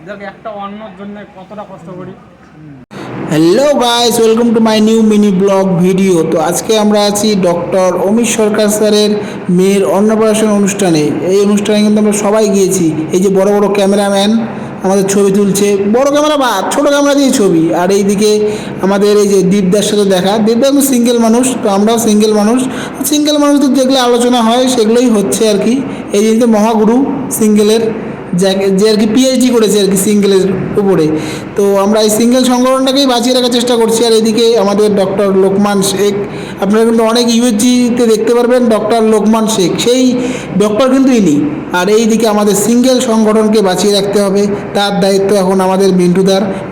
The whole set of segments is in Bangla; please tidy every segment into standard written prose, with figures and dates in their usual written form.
দেখ একটা অন্যর জন্য কতটা কষ্ট করি। Hello guys, welcome to my new mini blog video. তো আজকে আমরা আছি ডক্টর অমিত সরকার স্যারের মেয়ের অন্নপ্রাশন অনুষ্ঠানে। এই অনুষ্ঠানে কিন্তু আমরা সবাই গিয়েছি। এই যে বড় বড় ক্যামেরাম্যান আমাদের ছবি তুলছে, বড় ক্যামেরা বা ছোট ক্যামেরা দিয়ে ছবি। আর এইদিকে আমাদের এই যে দীপদার সাথে দেখা, দীপদা কিন্তু সিঙ্গেল মানুষ, তো আমরাও সিঙ্গেল মানুষ। সিঙ্গেল মানুষ তো যেগুলো আলোচনা হয় সেগুলোই হচ্ছে আর কি। এই যে মহাগুরু সিঙ্গেলের যে আর কি পিএইচডি করেছে আর কি সিঙ্গেলের উপরে। তো আমরা এই সিঙ্গেল সংগঠনটাকেই বাঁচিয়ে রাখার চেষ্টা করছি। আর এদিকে আমাদের ডক্টর লোকমান শেখ, আপনারা কিন্তু অনেক ইউএসজিতে দেখতে পারবেন ডক্টর লোকমান শেখ, সেই ডক্টর কিন্তু ইনি। আর এইদিকে আমাদের সিঙ্গেল সংগঠনকে বাঁচিয়ে রাখতে হবে, তার দায়িত্ব এখন আমাদের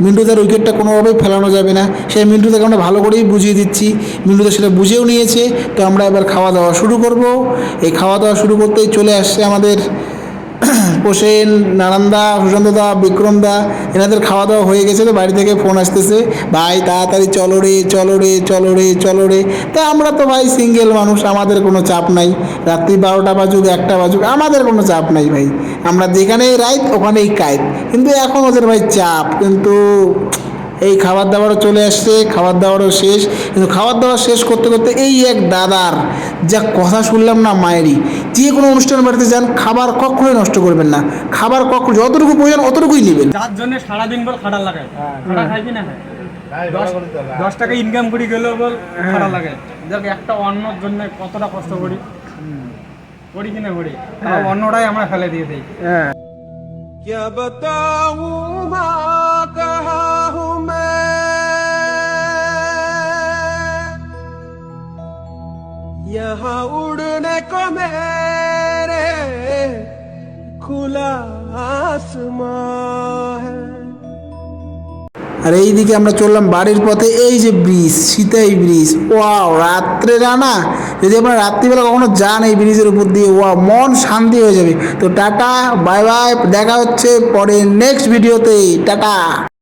মিন্টুদার উইকেটটা কোনোভাবেই ফেলানো যাবে না। সেই মিন্টুদাকে আমরা ভালো করেই বুঝিয়ে দিচ্ছি, মিন্টুদা সেটা বুঝেও নিয়েছে। তো আমরা এবার খাওয়া দাওয়া শুরু করব। এই খাওয়া দাওয়া শুরু করতেই চলে আসছে আমাদের প্রসেন, নারায়ণদা, সুশান্তদা, বিক্রমদা, এনাদের খাওয়া দাওয়া হয়ে গেছে। তো বাড়ি থেকে ফোন আসতেছে, ভাই তাড়াতাড়ি চলো রে চলো রে চলো রে চলো রে। তা আমরা তো ভাই সিঙ্গেল মানুষ, আমাদের কোনো চাপ নাই। রাত্রি 12টা বাজুক 1টা বাজুক আমাদের কোনো চাপ নাই ভাই। আমরা যেখানেই রাইত ওখানেই কাইত। কিন্তু এখন ওদের ভাই চাপ। কিন্তু এই খাবার দাবারও চলে আসছে, খাবার দাবারও শেষ। কিন্তু খাবার দাবার শেষ করতে করতে এই এক দাদার যা কথা শুনলাম না মায়েরই, যে কোনো অনুষ্ঠান বাড়িতে যান খাবার কখনোই নষ্ট করবেন না। খাবার কখনো যতটুকু প্রয়োজন অতটুকুই নেবেন। যার জন্য সারাদিন বল খাটা লাগে, খাটা খাই কি না খাই, 10 টাকা ইনকাম করি গেলেও বল খাটা লাগে। দেখ একটা অন্যর জন্য কতটা কষ্ট করি, করি কিনা করি, তাও অন্যটাই আমরা ফেলে দিয়ে দিই। क्या बताऊं माँ कहा हूँ मैं, यहाँ उड़ने को मेरे खुला आसमां है। আর এইদিকে আমরা চললাম বাড়ির পথে। এই যে ব্রিজ, সীতাই ব্রিজ, ওয়াও রাত্রে জানা, যদি আপনারা রাত্রিবেলা কখনো যান এই ব্রিজের উপর দিয়ে, ওয়াও মন শান্তি হয়ে যাবে। তো টাটা, বাই বাই, দেখা হচ্ছে পরে নেক্সট ভিডিওতে। টাটা।